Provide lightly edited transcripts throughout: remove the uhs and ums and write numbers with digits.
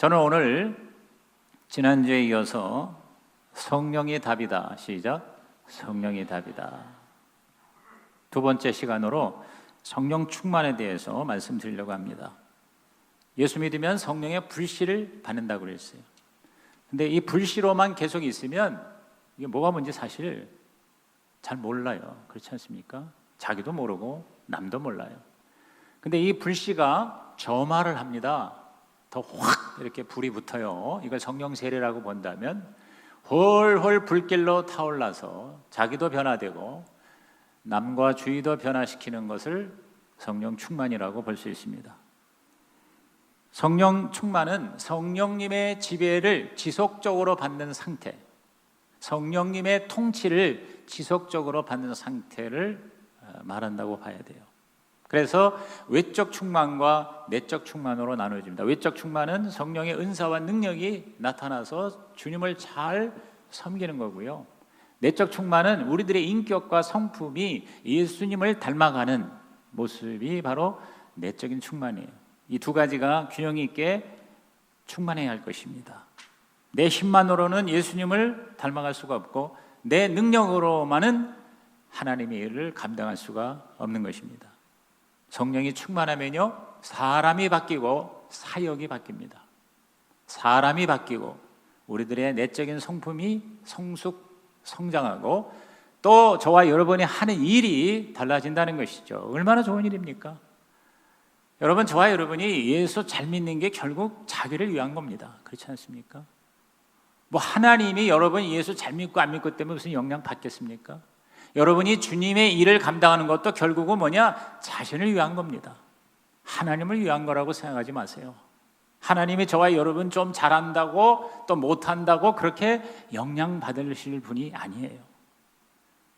저는 오늘 지난주에 이어서 성령이 답이다. 시작. 성령이 답이다. 두 번째 시간으로 성령 충만에 대해서 말씀드리려고 합니다. 예수 믿으면 성령의 불씨를 받는다고 그랬어요. 근데 이 불씨로만 계속 있으면 이게 뭐가 뭔지 사실 잘 몰라요. 그렇지 않습니까? 자기도 모르고 남도 몰라요. 근데 이 불씨가 점화를 합니다. 더 확 이렇게 불이 붙어요. 이걸 성령 세례라고 본다면 훨훨 불길로 타올라서 자기도 변화되고 남과 주위도 변화시키는 것을 성령 충만이라고 볼 수 있습니다. 성령 충만은 성령님의 지배를 지속적으로 받는 상태, 성령님의 통치를 지속적으로 받는 상태를 말한다고 봐야 돼요. 그래서 외적 충만과 내적 충만으로 나눠집니다. 외적 충만은 성령의 은사와 능력이 나타나서 주님을 잘 섬기는 거고요. 내적 충만은 우리들의 인격과 성품이 예수님을 닮아가는 모습이 바로 내적인 충만이에요. 이 두 가지가 균형 있게 충만해야 할 것입니다. 내 힘만으로는 예수님을 닮아갈 수가 없고 내 능력으로만은 하나님의 일을 감당할 수가 없는 것입니다. 성령이 충만하면요, 사람이 바뀌고 사역이 바뀝니다. 사람이 바뀌고 우리들의 내적인 성품이 성장하고 또 저와 여러분이 하는 일이 달라진다는 것이죠. 얼마나 좋은 일입니까? 여러분, 저와 여러분이 예수 잘 믿는 게 결국 자기를 위한 겁니다. 그렇지 않습니까? 뭐 하나님이 여러분 예수 잘 믿고 안 믿고 때문에 무슨 영향 받겠습니까? 여러분이 주님의 일을 감당하는 것도 결국은 뭐냐? 자신을 위한 겁니다. 하나님을 위한 거라고 생각하지 마세요. 하나님이 저와 여러분 좀 잘한다고 또 못한다고 그렇게 영향받으실 분이 아니에요.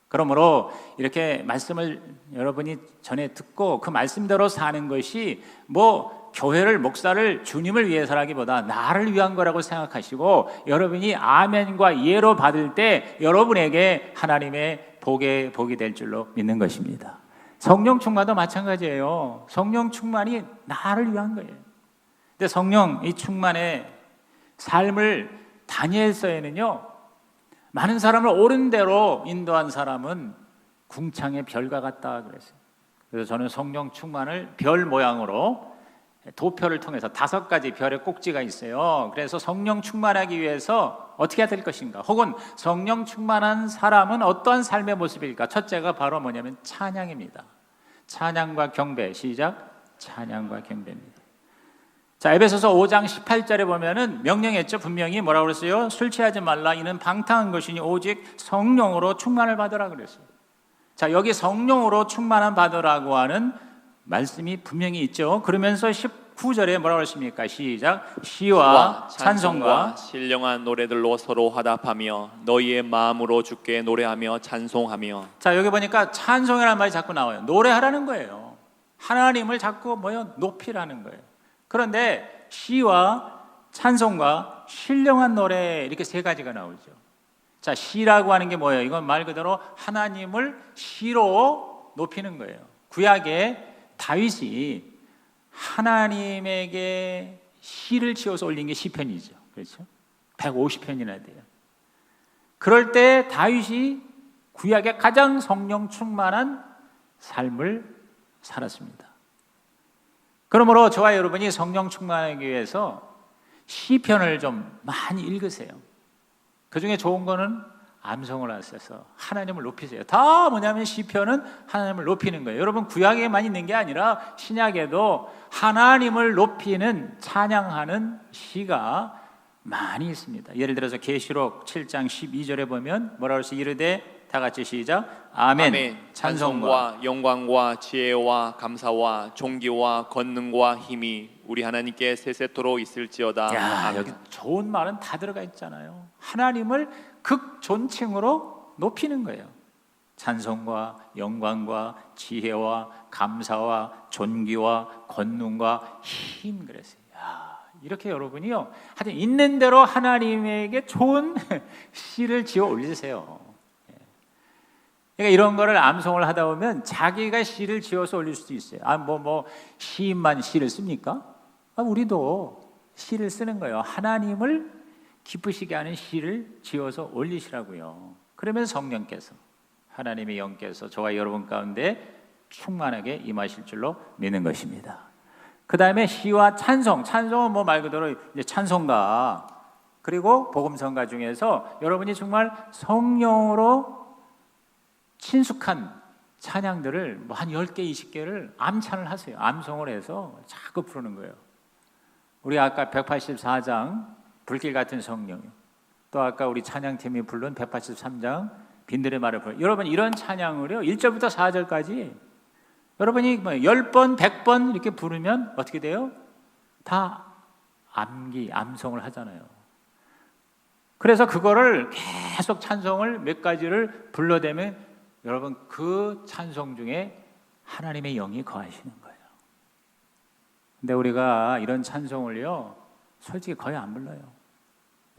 그러므로 이렇게 말씀을 여러분이 전에 듣고 그 말씀대로 사는 것이 뭐 교회를, 목사를 주님을 위해서라기보다 나를 위한 거라고 생각하시고 여러분이 아멘과 예로 받을 때 여러분에게 하나님의 복이 될 줄로 믿는 것입니다. 성령 충만도 마찬가지예요. 성령 충만이 나를 위한 거예요. 근데 성령 이 충만의 삶을 다니엘서에는요, 많은 사람을 옳은 대로 인도한 사람은 궁창의 별과 같다 그랬어요. 그래서 저는 성령 충만을 별 모양으로 도표를 통해서 5가지 별의 꼭지가 있어요. 그래서 성령 충만하기 위해서 어떻게 해야 될 것인가, 혹은 성령 충만한 사람은 어떠한 삶의 모습일까? 첫째가 바로 뭐냐면 찬양입니다. 찬양과 경배. 시작. 찬양과 경배입니다. 자, 에베소서 5장 18절에 보면은 명령했죠. 분명히 뭐라고 그랬어요? 술 취하지 말라. 이는 방탕한 것이니 오직 성령으로 충만을 받으라 그랬어요. 자, 여기 성령으로 충만한 받으라고 하는 말씀이 분명히 있죠. 그러면서 19절에 뭐라고 했습니까? 시작. 시와 찬송과 신령한 노래들로 서로 화답하며 너희의 마음으로 주께 노래하며 찬송하며. 자, 여기 보니까 찬송이라는 말이 자꾸 나와요. 노래하라는 거예요. 하나님을 자꾸 높이라는 거예요. 그런데 시와 찬송과 신령한 노래, 이렇게 3가지가 나오죠. 자, 시라고 하는 게 뭐예요? 이건 말 그대로 하나님을 시로 높이는 거예요. 구약에 다윗이 하나님에게 시를 지어서 올린 게 시편이죠. 그렇죠? 150편이나 돼요. 그럴 때 다윗이 구약의 가장 성령 충만한 삶을 살았습니다. 그러므로 저와 여러분이 성령 충만하기 위해서 시편을 좀 많이 읽으세요. 그 중에 좋은 거는 암송을 하셔서 하나님을 높이세요. 다 뭐냐면 시편은 하나님을 높이는 거예요. 여러분, 구약에만 있는 게 아니라 신약에도 하나님을 높이는, 찬양하는 시가 많이 있습니다. 예를 들어서 계시록 7장 12절에 보면 뭐라고 해서 이르되, 다 같이 시작. 아멘. 찬송과 영광과 지혜와 감사와 존귀와 권능과 힘이 우리 하나님께 세세토록 있을지어다. 야, 여기 좋은 말은 다 들어가 있잖아요. 하나님을 극존칭으로 높이는 거예요. 찬송과 영광과 지혜와 감사와 존귀와 권능과 힘, 그랬어요. 야, 이렇게 여러분이요, 하여튼 있는 대로 하나님에게 좋은 시를 지어 올리세요. 그러니까 이런 거를 암송을 하다 보면 자기가 시를 지어서 올릴 수도 있어요. 시인만 시를 씁니까? 우리도 시를 쓰는 거예요. 하나님을 기쁘시게 하는 시를 지어서 올리시라고요. 그러면 성령께서, 하나님의 영께서 저와 여러분 가운데 충만하게 임하실 줄로 믿는 것입니다. 그 다음에 시와 찬송. 찬송은 뭐 말 그대로 이제 찬송가, 그리고 복음성가 중에서 여러분이 정말 성령으로 친숙한 찬양들을 뭐 한 10개, 20개를 암찬을 하세요. 암송을 해서 자꾸 부르는 거예요. 우리 아까 184장 불길 같은 성령, 또 아까 우리 찬양팀이 부른 183장 빈들의 말을 부르는, 여러분 이런 찬양을요 1절부터 4절까지 여러분이 뭐 10번, 100번 이렇게 부르면 어떻게 돼요? 다 암송을 하잖아요. 그래서 그거를 계속 찬송을 몇 가지를 불러대면 여러분 그 찬송 중에 하나님의 영이 거하시는 거예요. 근데 우리가 이런 찬송을요 솔직히 거의 안 불러요.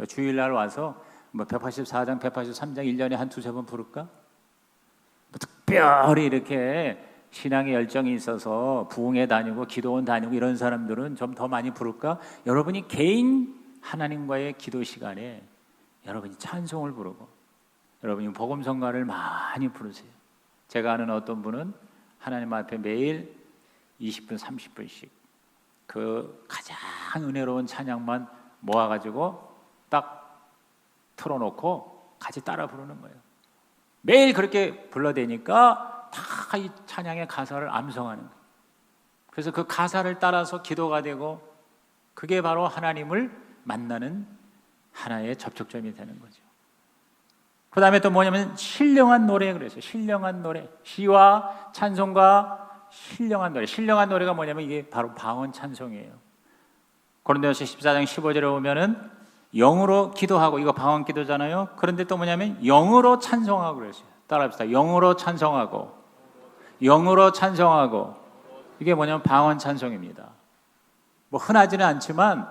주일날 와서 뭐 184장, 183장 1년에 한 두세 번 부를까? 뭐 특별히 이렇게 신앙의 열정이 있어서 부흥회 다니고 기도원 다니고 이런 사람들은 좀 더 많이 부를까? 여러분이 개인 하나님과의 기도 시간에 여러분이 찬송을 부르고 여러분이 복음성가를 많이 부르세요. 제가 아는 어떤 분은 하나님 앞에 매일 20분, 30분씩 그 가장 은혜로운 찬양만 모아가지고 딱 틀어놓고 같이 따라 부르는 거예요. 매일 그렇게 불러대니까 다 이 찬양의 가사를 암송하는 거예요. 그래서 그 가사를 따라서 기도가 되고 그게 바로 하나님을 만나는 하나의 접촉점이 되는 거죠. 그 다음에 또 뭐냐면 신령한 노래, 그래서 신령한 노래, 시와 찬송과 신령한 노래. 신령한 노래가 뭐냐면 이게 바로 방언 찬송이에요. 고린도전서 14장 15절에 보면은 영으로 기도하고, 이거 방언 기도잖아요. 그런데 또 뭐냐면 영으로 찬송하고 그랬어요. 따라합시다. 영으로 찬송하고, 영으로 찬송하고. 이게 뭐냐면 방언 찬송입니다. 뭐 흔하지는 않지만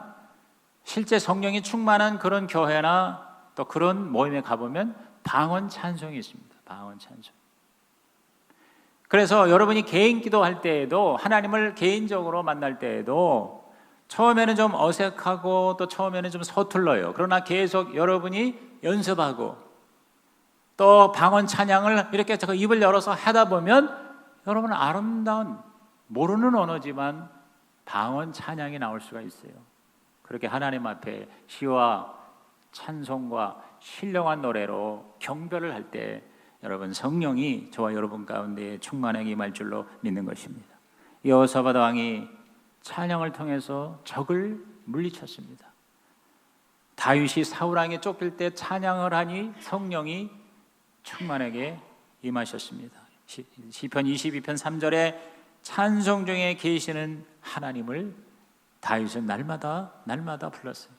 실제 성령이 충만한 그런 교회나 또 그런 모임에 가보면 방언 찬송이 있습니다. 방언 찬송. 그래서 여러분이 개인 기도할 때에도, 하나님을 개인적으로 만날 때에도 처음에는 좀 어색하고 또 처음에는 좀 서툴러요. 그러나 계속 여러분이 연습하고 또 방언 찬양을 이렇게 입을 열어서 하다 보면 여러분은 아름다운, 모르는 언어지만 방언 찬양이 나올 수가 있어요. 그렇게 하나님 앞에 시와 찬송과 신령한 노래로 경배를 할 때 여러분 성령이 저와 여러분 가운데 충만하게 임할 줄로 믿는 것입니다. 여호사밧 왕이 찬양을 통해서 적을 물리쳤습니다. 다윗이 사울 왕에 쫓길 때 찬양을 하니 성령이 충만하게 임하셨습니다. 시편 22편 3절에 찬송 중에 계시는 하나님을 다윗은 날마다 불렀어요.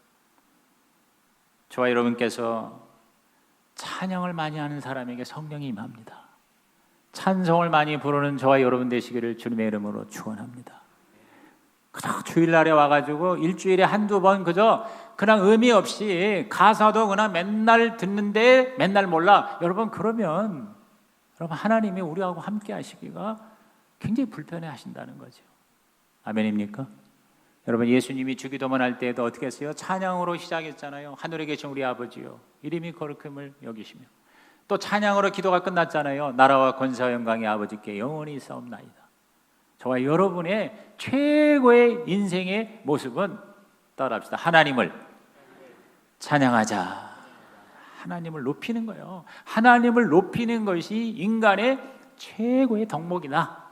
저와 여러분께서 찬양을 많이 하는 사람에게 성령이 임합니다. 찬송을 많이 부르는 저와 여러분 되시기를 주님의 이름으로 축원합니다. 그냥 주일날에 와가지고 일주일에 한두 번 그냥 의미 없이 가사도 그냥 맨날 듣는데 맨날 몰라. 여러분 그러면 여러분 하나님이 우리하고 함께 하시기가 굉장히 불편해 하신다는 거죠. 아멘입니까? 여러분 예수님이 주기도문 할 때에도 어떻게 했어요? 찬양으로 시작했잖아요. 하늘에 계신 우리 아버지요, 이름이 거룩함을 여기시며. 또 찬양으로 기도가 끝났잖아요. 나라와 권세와 영광이 아버지께 영원히 있사옵나이다. 저와 여러분의 최고의 인생의 모습은, 따라합시다, 하나님을 찬양하자. 하나님을 높이는 거예요. 하나님을 높이는 것이 인간의 최고의 덕목이다.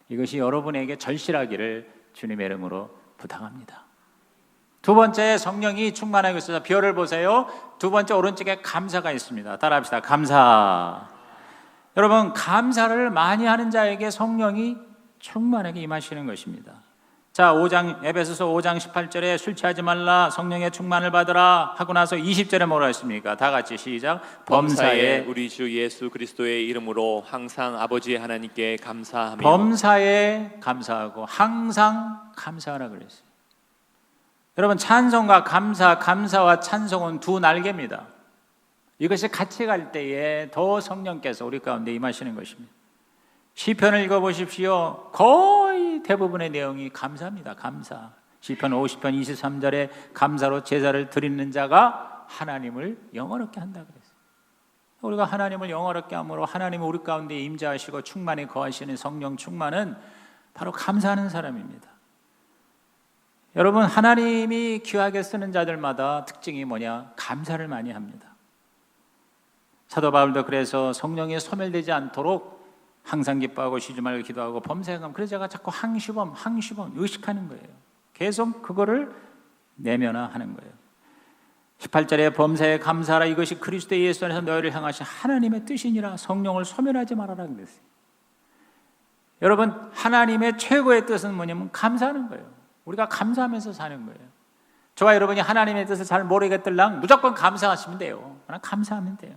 이것이 여러분에게 절실하기를 주님의 이름으로 부탁합니다. 두 번째, 성령이 충만하고 있어서 별을 보세요. 두 번째 오른쪽에 감사가 있습니다. 따라합시다. 감사. 여러분 감사를 많이 하는 자에게 성령이 충만하게 임하시는 것입니다. 자, 에베소서 5장 18절에 술 취하지 말라, 성령의 충만을 받으라 하고 나서 20절에 뭐라 했습니까? 다 같이 시작. 범사에 우리 주 예수 그리스도의 이름으로 항상 아버지 하나님께 감사하며. 범사에 감사하고 항상 감사하라 그랬어요. 여러분 찬송과 감사와 찬송은 두 날개입니다. 이것이 같이 갈 때에 더 성령께서 우리 가운데 임하시는 것입니다. 시편을 읽어보십시오. 거의 대부분의 내용이 감사입니다. 감사. 시편 50편 23절에 감사로 제사를 드리는 자가 하나님을 영원롭게 한다 그랬어요. 우리가 하나님을 영원롭게 함으로 하나님은 우리 가운데 임재하시고 충만히 거하시는 성령 충만은 바로 감사하는 사람입니다. 여러분, 하나님이 귀하게 쓰는 자들마다 특징이 뭐냐? 감사를 많이 합니다. 사도 바울도 그래서 성령에 소멸되지 않도록 항상 기뻐하고 쉬지 말고 기도하고 범사에 그래서 제가 자꾸 항시범 의식하는 거예요. 계속 그거를 내면화하는 거예요. 18절에 범사에 감사하라, 이것이 그리스도 예수 안에서 너희를 향하신 하나님의 뜻이니라. 성령을 소멸하지 말아라 그랬어요. 여러분, 하나님의 최고의 뜻은 뭐냐면 감사하는 거예요. 우리가 감사하면서 사는 거예요. 저와 여러분이 하나님의 뜻을 잘 모르겠들랑 무조건 감사하시면 돼요. 그냥 감사하면 돼요.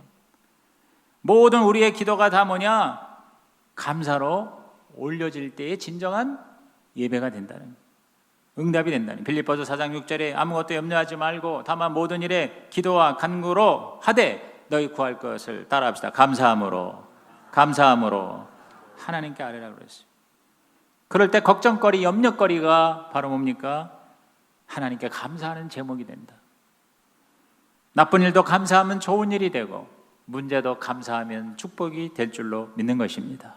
모든 우리의 기도가 다 뭐냐? 감사로 올려질 때의 진정한 예배가 된다는 거예요. 응답이 된다는. 빌립보서 4장 6절에 아무것도 염려하지 말고 다만 모든 일에 기도와 간구로 하되 너희 구할 것을 따라합시다. 감사함으로 하나님께 아뢰라고 그랬어요. 그럴 때 걱정거리, 염려거리가 바로 뭡니까? 하나님께 감사하는 제목이 된다. 나쁜 일도 감사하면 좋은 일이 되고 문제도 감사하면 축복이 될 줄로 믿는 것입니다.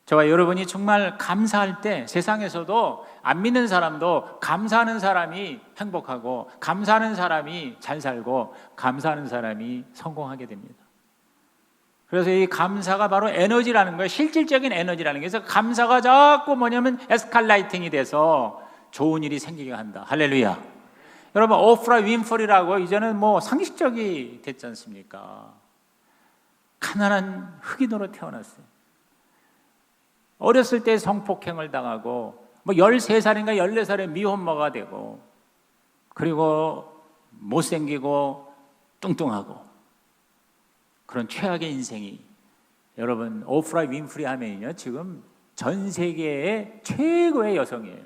저와 여러분이 정말 감사할 때 세상에서도 안 믿는 사람도 감사하는 사람이 행복하고 감사하는 사람이 잘 살고 감사하는 사람이 성공하게 됩니다. 그래서 이 감사가 바로 에너지라는 거예요. 실질적인 에너지라는 거예요. 그래서 감사가 자꾸 뭐냐면 에스컬레이팅이 돼서 좋은 일이 생기게 한다. 할렐루야. 여러분, 오프라 윈프리라고 이제는 뭐 상식적이 됐지 않습니까? 가난한 흑인으로 태어났어요. 어렸을 때 성폭행을 당하고 뭐 13살인가 14살에 미혼모가 되고 그리고 못생기고 뚱뚱하고 그런 최악의 인생이, 여러분, 오프라 윈프리 하면요 지금 전 세계의 최고의 여성이에요.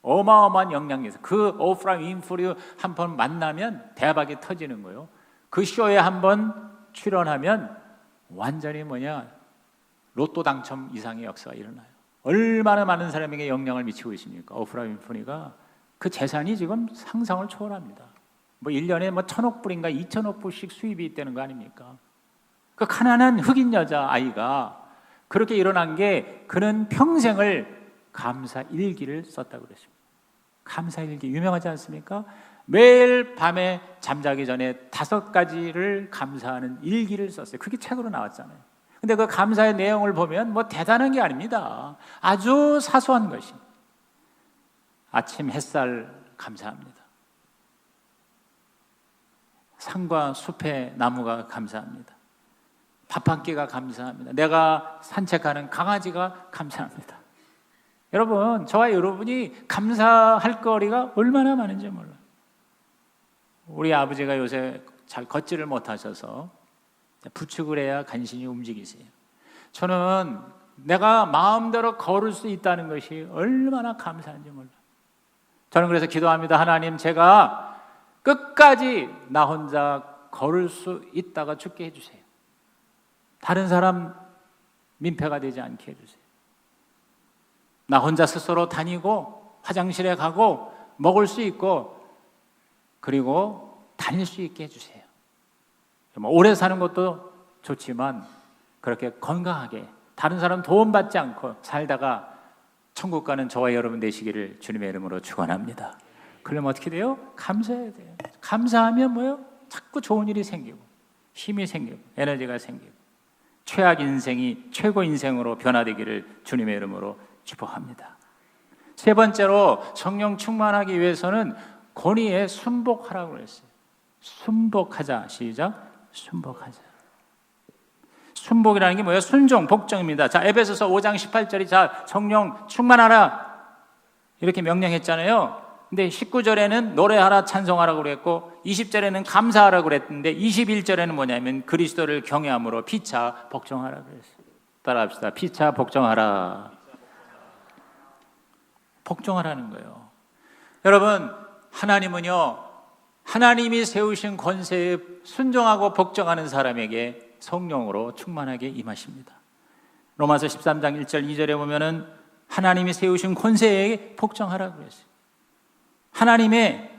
어마어마한 영향력에서 그 오프라 윈프리 한 번 만나면 대박이 터지는 거예요. 그 쇼에 한 번 출연하면 완전히 뭐냐 로또 당첨 이상의 역사가 일어나요. 얼마나 많은 사람에게 영향을 미치고 있습니까? 오프라 윈프리가 그 재산이 지금 상상을 초월합니다. 뭐 1년에 뭐 1,000억 불인가 2,000억 불씩 수입이 있다는 거 아닙니까? 그 가난한 흑인 여자 아이가 그렇게 일어난 게 그는 평생을 감사 일기를 썼다고 그랬습니다. 감사 일기 유명하지 않습니까? 매일 밤에 잠자기 전에 5가지를 감사하는 일기를 썼어요. 그게 책으로 나왔잖아요. 근데 그 감사의 내용을 보면 뭐 대단한 게 아닙니다. 아주 사소한 것이. 아침 햇살 감사합니다. 산과 숲의 나무가 감사합니다. 밥 한 끼가 감사합니다. 내가 산책하는 강아지가 감사합니다. 여러분, 저와 여러분이 감사할 거리가 얼마나 많은지 몰라요. 우리 아버지가 요새 잘 걷지를 못하셔서 부축을 해야 간신히 움직이세요. 저는 내가 마음대로 걸을 수 있다는 것이 얼마나 감사한지 몰라요. 저는 그래서 기도합니다. 하나님, 제가 끝까지 나 혼자 걸을 수 있다가 죽게 해주세요. 다른 사람 민폐가 되지 않게 해주세요. 나 혼자 스스로 다니고 화장실에 가고 먹을 수 있고 그리고 다닐 수 있게 해주세요. 오래 사는 것도 좋지만 그렇게 건강하게 다른 사람 도움받지 않고 살다가 천국 가는 저와 여러분 되시기를 주님의 이름으로 축원합니다. 그러면 어떻게 돼요? 감사해야 돼요. 감사하면 뭐예요? 자꾸 좋은 일이 생기고 힘이 생기고 에너지가 생기고 최악 인생이 최고 인생으로 변화되기를 주님의 이름으로 축복합니다. 세 번째로 성령 충만하기 위해서는 권위에 순복하라고 했어요. 순복하자. 시작. 순복하자. 순복이라는 게 뭐예요? 순종, 복종입니다. 자, 에베소서 5장 18절이 자, 성령 충만하라 이렇게 명령했잖아요. 근데 19절에는 노래하라 찬송하라고 그랬고 20절에는 감사하라고 그랬는데 21절에는 뭐냐면 그리스도를 경외함으로 피차 복종하라고 그랬어요. 따라합시다. 피차 복종하라. 복종하라는 거예요. 여러분, 하나님은요, 하나님이 세우신 권세에 순종하고 복종하는 사람에게 성령으로 충만하게 임하십니다. 로마서 13장 1절 2절에 보면은 하나님이 세우신 권세에 복종하라고 그랬어요. 하나님의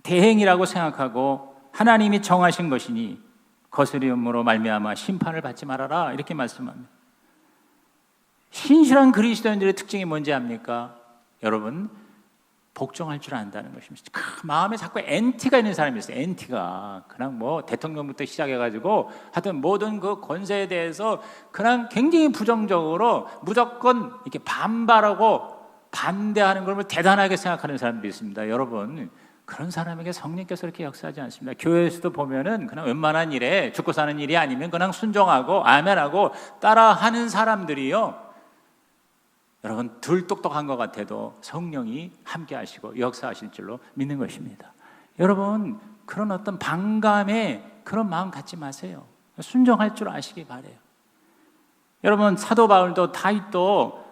대행이라고 생각하고 하나님이 정하신 것이니 거스림으로 말미암아 심판을 받지 말아라, 이렇게 말씀합니다. 신실한 그리스도인들의 특징이 뭔지 압니까? 여러분, 복종할 줄 안다는 것입니다. 마음에 자꾸 엔티가 있는 사람이 있어요. 엔티가 그냥 뭐 대통령부터 시작해가지고 하여튼 모든 그 권세에 대해서 그냥 굉장히 부정적으로 무조건 이렇게 반발하고 반대하는 걸 대단하게 생각하는 사람들이 있습니다. 여러분, 그런 사람에게 성령께서 이렇게 역사하지 않습니다. 교회에서도 보면은 그냥 웬만한 일에, 죽고 사는 일이 아니면 그냥 순종하고 아멘하고 따라하는 사람들이요, 여러분, 덜 똑똑한 것 같아도 성령이 함께 하시고 역사하실 줄로 믿는 것입니다. 여러분, 그런 어떤 반감의 그런 마음 갖지 마세요. 순종할 줄 아시기 바라요. 여러분, 사도 바울도 다윗도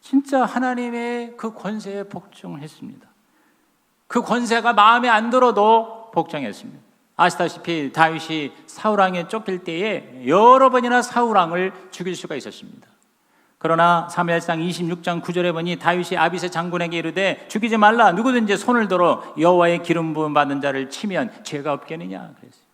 진짜 하나님의 그 권세에 복종을 했습니다. 그 권세가 마음에 안 들어도 복종했습니다. 아시다시피 다윗이 사울왕에 쫓길 때에 여러 번이나 사울왕을 죽일 수가 있었습니다. 그러나 사무엘상 26장 9절에 보니 다윗이 아비새 장군에게 이르되 죽이지 말라, 누구든지 손을 들어 여호와의 기름 부음 받은 자를 치면 죄가 없겠느냐 그랬어요.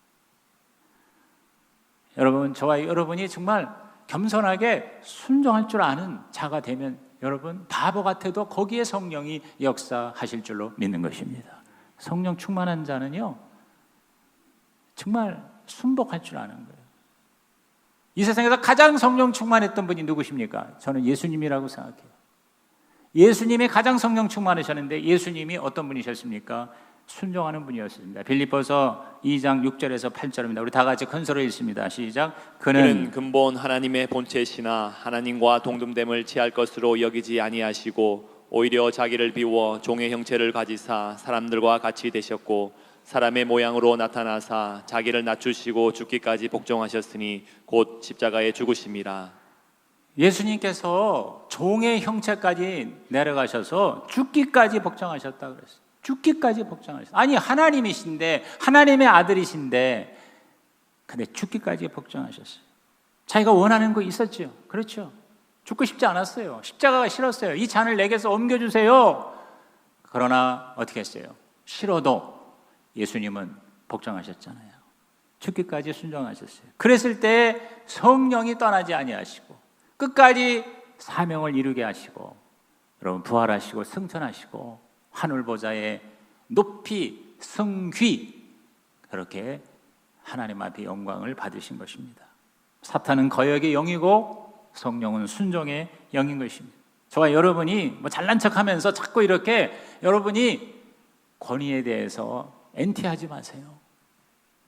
여러분, 저와 여러분이 정말 겸손하게 순종할 줄 아는 자가 되면 여러분, 바보 같아도 거기에 성령이 역사하실 줄로 믿는 것입니다. 성령 충만한 자는요, 정말 순복할 줄 아는 거예요. 이 세상에서 가장 성령 충만했던 분이 누구십니까? 저는 예수님이라고 생각해요. 예수님이 가장 성령 충만하셨는데 예수님이 어떤 분이셨습니까? 순종하는 분이었습니다. 빌립보서 2장 6절에서 8절입니다. 우리 다 같이 큰 소리로 읽습니다. 시작. 그는 근본 하나님의 본체시나 하나님과 동등됨을 취할 것으로 여기지 아니하시고 오히려 자기를 비워 종의 형체를 가지사 사람들과 같이 되셨고 사람의 모양으로 나타나사 자기를 낮추시고 죽기까지 복종하셨으니 곧 십자가에 죽으심이라. 예수님께서 종의 형체까지 내려가셔서 죽기까지 복종하셨다 그랬어요. 죽기까지 복종하셨어요. 아니, 하나님이신데, 하나님의 아들이신데, 근데 죽기까지 복종하셨어요. 자기가 원하는 거 있었죠. 그렇죠. 죽고 싶지 않았어요. 십자가가 싫었어요. 이 잔을 내게서 옮겨주세요. 그러나 어떻게 했어요? 싫어도 예수님은 복종하셨잖아요. 죽기까지 순종하셨어요. 그랬을 때 성령이 떠나지 아니하시고 끝까지 사명을 이루게 하시고 여러분 부활하시고 승천하시고 하늘 보좌에 높이 승휘 그렇게 하나님 앞에 영광을 받으신 것입니다. 사탄은 거역의 영이고 성령은 순종의 영인 것입니다. 저와 여러분이 뭐 잘난 척하면서 자꾸 이렇게 여러분이 권위에 대해서 엔티하지 마세요.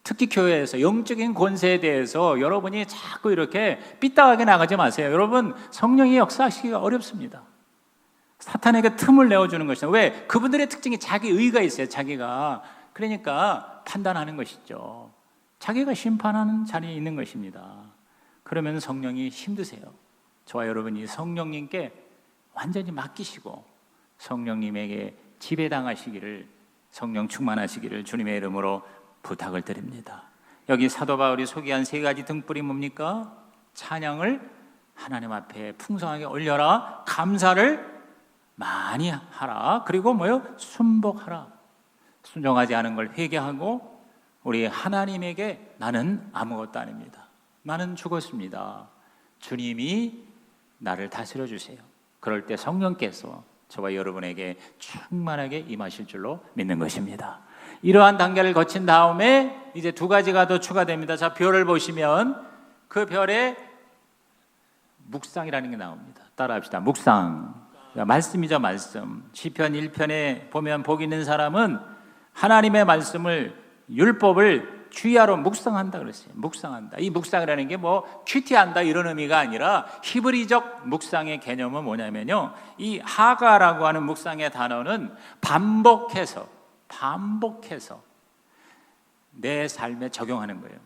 특히 교회에서 영적인 권세에 대해서 여러분이 자꾸 이렇게 삐딱하게 나가지 마세요. 여러분, 성령이 역사하시기가 어렵습니다. 사탄에게 틈을 내어주는 것이죠. 왜? 그분들의 특징이 자기 의가 있어요. 자기가. 그러니까 판단하는 것이죠. 자기가 심판하는 자리에 있는 것입니다. 그러면 성령이 힘드세요. 저와 여러분이 성령님께 완전히 맡기시고 성령님에게 지배당하시기를, 성령 충만하시기를 주님의 이름으로 부탁을 드립니다. 여기 사도 바울이 소개한 세 가지 등불이 뭡니까? 찬양을 하나님 앞에 풍성하게 올려라, 감사를 많이 하라, 그리고 뭐요? 순복하라. 순종하지 않은 걸 회개하고 우리 하나님에게 나는 아무것도 아닙니다. 나는 죽었습니다. 주님이 나를 다스려 주세요. 그럴 때 성령께서 저와 여러분에게 충만하게 임하실 줄로 믿는 것입니다. 이러한 단계를 거친 다음에 이제 두 가지가 더 추가됩니다. 자, 별을 보시면 그 별에 묵상이라는 게 나옵니다. 따라합시다. 묵상. 말씀이죠, 말씀. 시편 1편에 보면 복 있는 사람은 하나님의 말씀을, 율법을 주야로 묵상한다 그랬어요. 묵상한다. 이 묵상이라는 게 뭐 큐티한다 이런 의미가 아니라 히브리적 묵상의 개념은 뭐냐면요, 이 하가라고 하는 묵상의 단어는 반복해서 내 삶에 적용하는 거예요.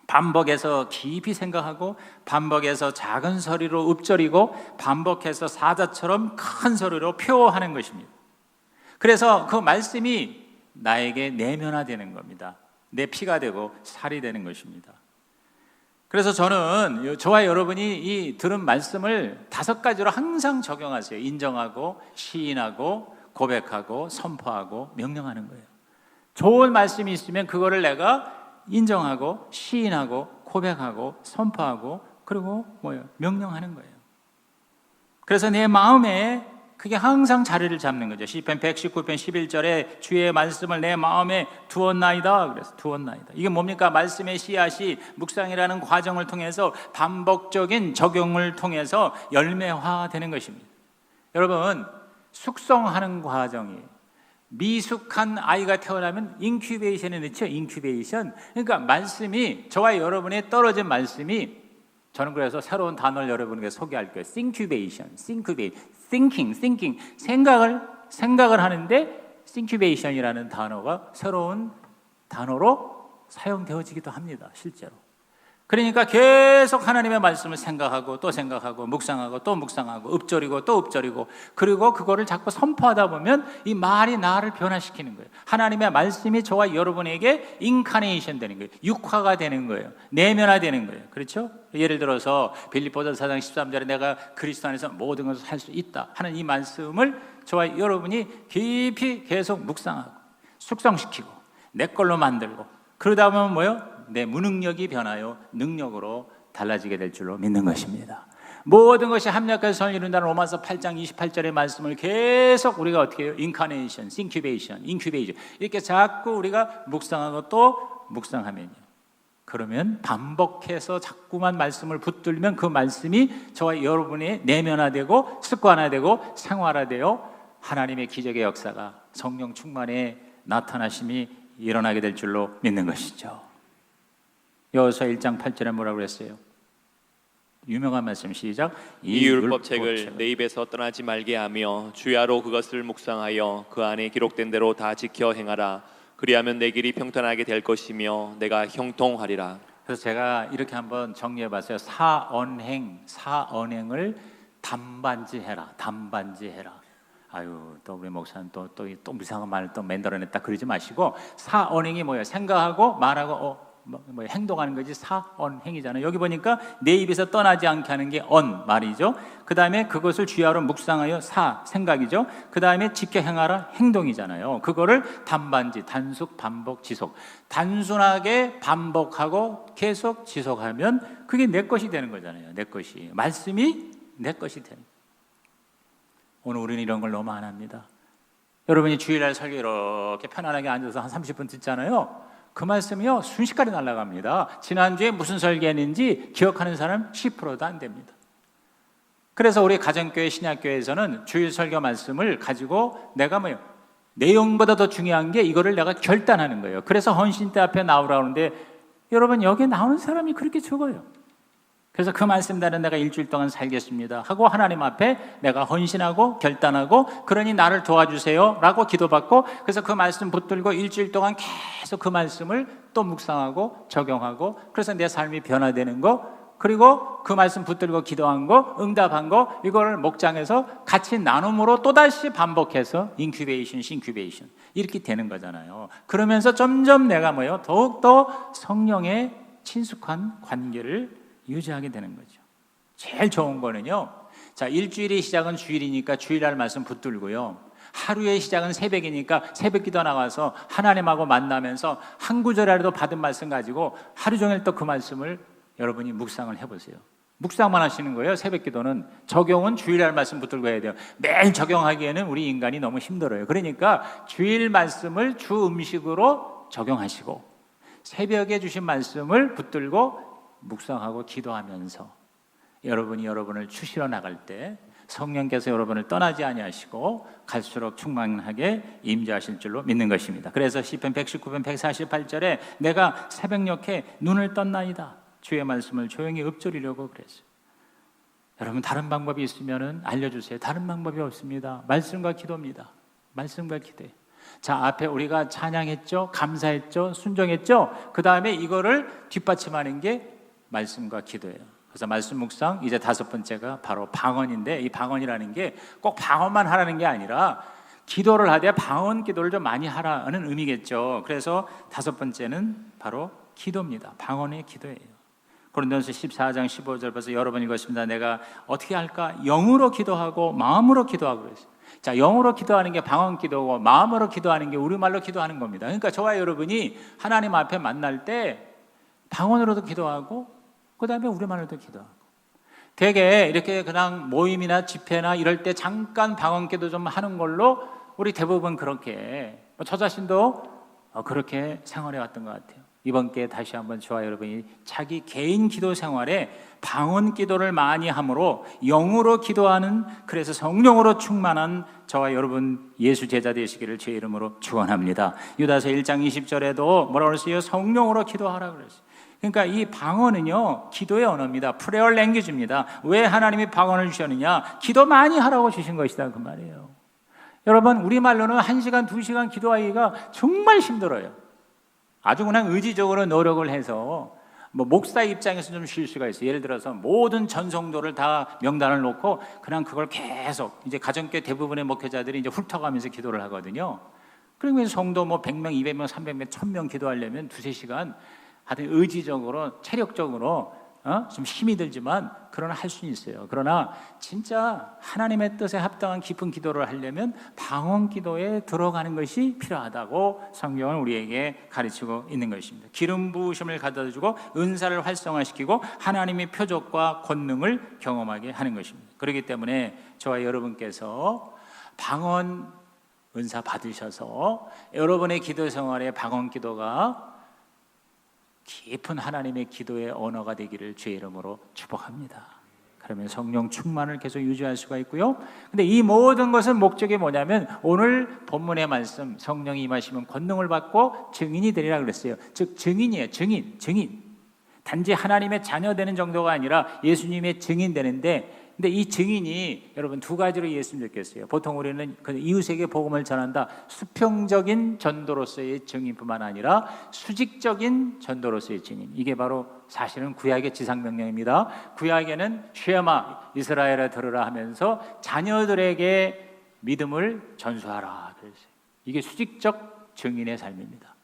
반복해서 깊이 생각하고 반복해서 작은 소리로 읊조리고 반복해서 사자처럼 큰 소리로 표하는 것입니다. 그래서 그 말씀이 나에게 내면화되는 겁니다. 내 피가 되고 살이 되는 것입니다. 그래서 저는 저와 여러분이 이 들은 말씀을 5가지로 항상 적용하세요. 인정하고 시인하고 고백하고 선포하고 명령하는 거예요. 좋은 말씀이 있으면 그거를 내가 인정하고 시인하고 고백하고 선포하고 그리고 명령하는 거예요. 그래서 내 마음에 그게 항상 자리를 잡는 거죠. 시편 119편 11절에 주의 말씀을 내 마음에 두었나이다. 그래서 두었나이다. 이게 뭡니까? 말씀의 씨앗이 묵상이라는 과정을 통해서 반복적인 적용을 통해서 열매화되는 것입니다. 여러분, 숙성하는 과정이 미숙한 아이가 태어나면 인큐베이션에 넣죠. 인큐베이션. 그러니까 말씀이 저와 여러분의 떨어진 말씀이 저는 그래서 새로운 단어를 여러분에게 소개할 거예요. Syncubation, thinking, 생각을 하는데 Syncubation이라는 단어가 새로운 단어로 사용되어지기도 합니다. 실제로. 그러니까 계속 하나님의 말씀을 생각하고 또 생각하고 묵상하고 또 묵상하고 읊조리고 또 읊조리고 그리고 그거를 자꾸 선포하다 보면 이 말이 나를 변화시키는 거예요. 하나님의 말씀이 저와 여러분에게 인카네이션 되는 거예요. 육화가 되는 거예요. 내면화되는 거예요. 그렇죠? 예를 들어서 빌립보서 4장 13절에 내가 그리스도 안에서 모든 것을 할 수 있다 하는 이 말씀을 저와 여러분이 깊이 계속 묵상하고 숙성시키고 내 걸로 만들고 그러다 보면 뭐예요? 내 무능력이 변하여 능력으로 달라지게 될 줄로 믿는 것입니다. 모든 것이 합력해서 선을 이룬다는 로마서 8장 28절의 말씀을 계속 우리가 어떻게 해요? 인카네이션, 인큐베이션 이렇게 자꾸 우리가 묵상하고 또 묵상하면요. 그러면 반복해서 자꾸만 말씀을 붙들면 그 말씀이 저와 여러분의 내면화되고 습관화되고 생활화되어 하나님의 기적의 역사가 성령 충만의 나타나심이 일어나게 될 줄로 믿는 것이죠. 여호수아 1장 8절에 뭐라고 그랬어요? 유명한 말씀 시작. 이 율법책을 내 입에서 떠나지 말게 하며 주야로 그것을 묵상하여 그 안에 기록된 대로 다 지켜 행하라. 그리하면 내 길이 평탄하게 될 것이며 내가 형통하리라. 그래서 제가 이렇게 한번 정리해봤어요. 사언행을 담반지해라. 아유, 또 우리 목사는 또 이상한 말을 또 만들어냈다 그러지 마시고 사언행이 뭐예요? 생각하고 말하고 행동하는 거지. 사언행이잖아요. 여기 보니까 내 입에서 떠나지 않게 하는 게 말이죠. 그 다음에 그것을 주야로 묵상하여 생각이죠. 그 다음에 지켜 행하라 행동이잖아요. 그거를 단반지, 단숙, 반복, 지속. 단순하게 반복하고 계속 지속하면 그게 내 것이 되는 거잖아요. 내 것이. 말씀이 내 것이 되는. 오늘 우리는 이런 걸 너무 안 합니다. 여러분이 주일날 설교 이렇게 편안하게 앉아서 한 30분 듣잖아요. 그 말씀이요 순식간에 날아갑니다. 지난주에 무슨 설교했는지 기억하는 사람 10%도 안 됩니다. 그래서 우리 가정교회 신약교회에서는 주일 설교 말씀을 가지고 내가 내용보다 더 중요한 게 이거를 내가 결단하는 거예요. 그래서 헌신대 앞에 나오라고 하는데 여러분 여기 나오는 사람이 그렇게 적어요. 그래서 그 말씀대로 내가 일주일 동안 살겠습니다 하고 하나님 앞에 내가 헌신하고 결단하고 그러니 나를 도와주세요 라고 기도받고 그래서 그 말씀 붙들고 일주일 동안 계속 그 말씀을 또 묵상하고 적용하고 그래서 내 삶이 변화되는 거 그리고 그 말씀 붙들고 기도한 거 응답한 거 이거를 목장에서 같이 나눔으로 또다시 반복해서 인큐베이션, 싱큐베이션 이렇게 되는 거잖아요. 그러면서 점점 내가 더욱더 성령의 친숙한 관계를 유지하게 되는 거죠. 제일 좋은 거는요. 자, 일주일의 시작은 주일이니까 주일날 말씀 붙들고요. 하루의 시작은 새벽이니까 새벽 기도 나가서 하나님하고 만나면서 한 구절이라도 받은 말씀 가지고 하루 종일 또 그 말씀을 여러분이 묵상을 해보세요. 묵상만 하시는 거예요. 새벽 기도는. 적용은 주일날 말씀 붙들고 해야 돼요. 매일 적용하기에는 우리 인간이 너무 힘들어요. 그러니까 주일 말씀을 주 음식으로 적용하시고 새벽에 주신 말씀을 붙들고 묵상하고 기도하면서 여러분이 여러분을 추시러 나갈 때 성령께서 여러분을 떠나지 아니하시고 갈수록 충만하게 임재하실 줄로 믿는 것입니다. 그래서 시편 119편 148절에 내가 새벽녘에 눈을 떴나이다. 주의 말씀을 조용히 읊조리려고 그랬어요. 여러분 다른 방법이 있으면 알려주세요. 다른 방법이 없습니다. 말씀과 기도입니다. 말씀과 기도예요. 자, 앞에 우리가 찬양했죠, 감사했죠, 순종했죠. 그 다음에 이거를 뒷받침하는 게 말씀과 기도예요. 그래서 말씀 묵상 이제 다섯 번째가 바로 방언인데 이 방언이라는 게 꼭 방언만 하라는 게 아니라 기도를 하되 방언 기도를 좀 많이 하라는 의미겠죠. 그래서 다섯 번째는 바로 기도입니다. 방언의 기도예요. 고린도전서 14장 15절 벌써 여러 번 읽었습니다. 내가 어떻게 할까? 영으로 기도하고 마음으로 기도하고 그랬어요. 자, 영으로 기도하는 게 방언 기도고 마음으로 기도하는 게 우리말로 기도하는 겁니다. 그러니까 저와 여러분이 하나님 앞에 만날 때 방언으로도 기도하고 그 다음에 우리말로도 기도하고, 되게 이렇게 그냥 모임이나 집회나 이럴 때 잠깐 방언 기도 좀 하는 걸로 우리 대부분 그렇게, 저 자신도 그렇게 생활해 왔던 것 같아요. 이번 기회에 다시 한번 저와 여러분이 자기 개인 기도 생활에 방언 기도를 많이 함으로 영으로 기도하는, 그래서 성령으로 충만한 저와 여러분 예수 제자 되시기를 제 이름으로 축원합니다. 유다서 1장 20절에도 뭐라고 그랬어요? 성령으로 기도하라고 그랬어요. 그러니까 이 방언은요, 기도의 언어입니다. 프레어 랭귀지입니다. 왜 하나님이 방언을 주셨느냐? 기도 많이 하라고 주신 것이다, 그 말이에요. 여러분, 우리말로는 1시간, 2시간 기도하기가 정말 힘들어요. 아주 그냥 의지적으로 노력을 해서, 뭐 목사 입장에서 좀 쉴 수가 있어요. 예를 들어서 모든 전성도를 다 명단을 놓고 그냥 그걸 계속, 이제 가정교회 대부분의 목회자들이 이제 훑어가면서 기도를 하거든요. 그러면 성도 뭐 100명, 200명, 300명, 1000명 기도하려면 2-3시간 하여튼 의지적으로, 체력적으로 좀 힘이 들지만 그러나 할 수는 있어요. 그러나 진짜 하나님의 뜻에 합당한 깊은 기도를 하려면 방언 기도에 들어가는 것이 필요하다고 성경은 우리에게 가르치고 있는 것입니다. 기름 부으심을 가져다주고 은사를 활성화시키고 하나님의 표적과 권능을 경험하게 하는 것입니다. 그렇기 때문에 저와 여러분께서 방언 은사 받으셔서 여러분의 기도 생활에 방언 기도가 깊은 하나님의 기도의 언어가 되기를 주의 이름으로 축복합니다. 그러면 성령 충만을 계속 유지할 수가 있고요. 근데 이 모든 것은 목적이 뭐냐면, 오늘 본문의 말씀, 성령이 임하시면 권능을 받고 증인이 되리라 그랬어요. 즉 증인이에요. 증인. 단지 하나님의 자녀 되는 정도가 아니라 예수님의 증인 되는데, 근데 이 증인이 여러분 두 가지로 이해했으면 좋겠어요. 보통 우리는 이웃에게 복음을 전한다, 수평적인 전도로서의 증인뿐만 아니라 수직적인 전도로서의 증인. 이게 바로 사실은 구약의 지상명령입니다. 구약에는 쉐마 이스라엘아 들으라 하면서 자녀들에게 믿음을 전수하라 그랬어요. 이게 수직적 증인의 삶입니다.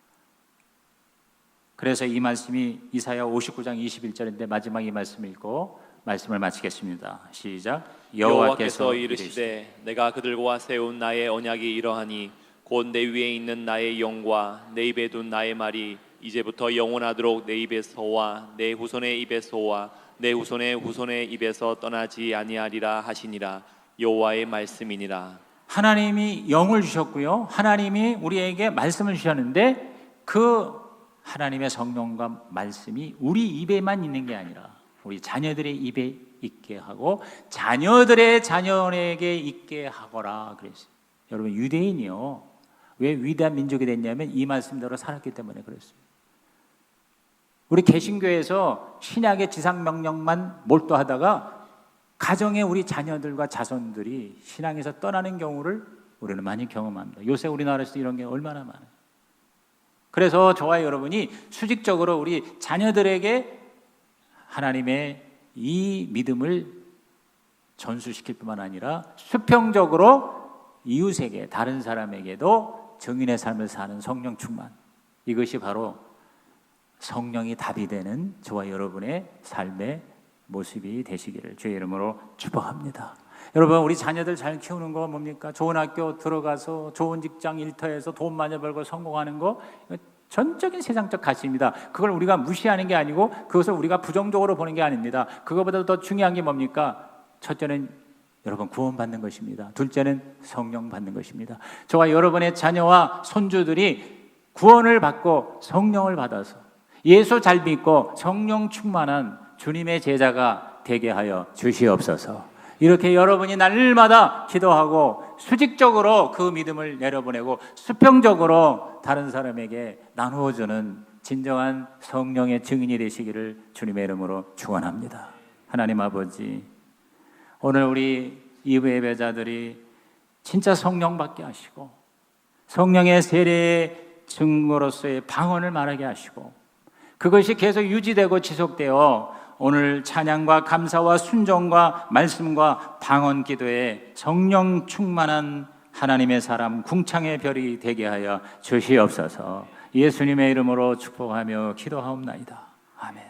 그래서 이 말씀이 이사야 59장 21절인데 마지막 이 말씀을 읽고 말씀을 마치겠습니다. 시작. 여호와께서 이르시되 내가 그들과 세운 나의 언약이 이러하니 곧 내 위에 있는 나의 영과 내 입에 둔 나의 말이 이제부터 영원하도록 내 입에서와 내 후손의 입에서와 내 후손의 후손의 입에서 떠나지 아니하리라 하시니라. 여호와의 말씀이니라. 하나님이 영을 주셨고요, 하나님이 우리에게 말씀을 주셨는데 그 하나님의 성령과 말씀이 우리 입에만 있는 게 아니라 우리 자녀들의 입에 있게 하고 자녀들의 자녀에게 있게 하거라 그랬어요. 여러분, 유대인이요, 왜 위대한 민족이 됐냐면 이 말씀대로 살았기 때문에 그랬어요. 우리 개신교에서 신약의 지상명령만 몰두하다가 가정에 우리 자녀들과 자손들이 신앙에서 떠나는 경우를 우리는 많이 경험합니다. 요새 우리나라에서 이런 게 얼마나 많아요. 그래서 저와 여러분이 수직적으로 우리 자녀들에게 하나님의 이 믿음을 전수시킬 뿐만 아니라 수평적으로 이웃에게, 다른 사람에게도 증인의 삶을 사는 성령 충만, 이것이 바로 성령이 답이 되는 저와 여러분의 삶의 모습이 되시기를 주의 이름으로 축복합니다. 여러분, 우리 자녀들 잘 키우는 거 뭡니까? 좋은 학교 들어가서 좋은 직장 일터에서 돈 많이 벌고 성공하는 거, 전적인 세상적 가치입니다. 그걸 우리가 무시하는 게 아니고 그것을 우리가 부정적으로 보는 게 아닙니다. 그것보다 더 중요한 게 뭡니까? 첫째는 여러분 구원받는 것입니다. 둘째는 성령 받는 것입니다. 저와 여러분의 자녀와 손주들이 구원을 받고 성령을 받아서 예수 잘 믿고 성령 충만한 주님의 제자가 되게 하여 주시옵소서. 이렇게 여러분이 날마다 기도하고 수직적으로 그 믿음을 내려보내고 수평적으로 다른 사람에게 나누어주는 진정한 성령의 증인이 되시기를 주님의 이름으로 축원합니다. 하나님 아버지, 오늘 우리 이브 예배자들이 진짜 성령 받게 하시고 성령의 세례의 증거로서의 방언을 말하게 하시고 그것이 계속 유지되고 지속되어 오늘 찬양과 감사와 순종과 말씀과 방언 기도에 성령 충만한 하나님의 사람 궁창의 별이 되게 하여 주시옵소서. 예수님의 이름으로 축복하며 기도하옵나이다. 아멘.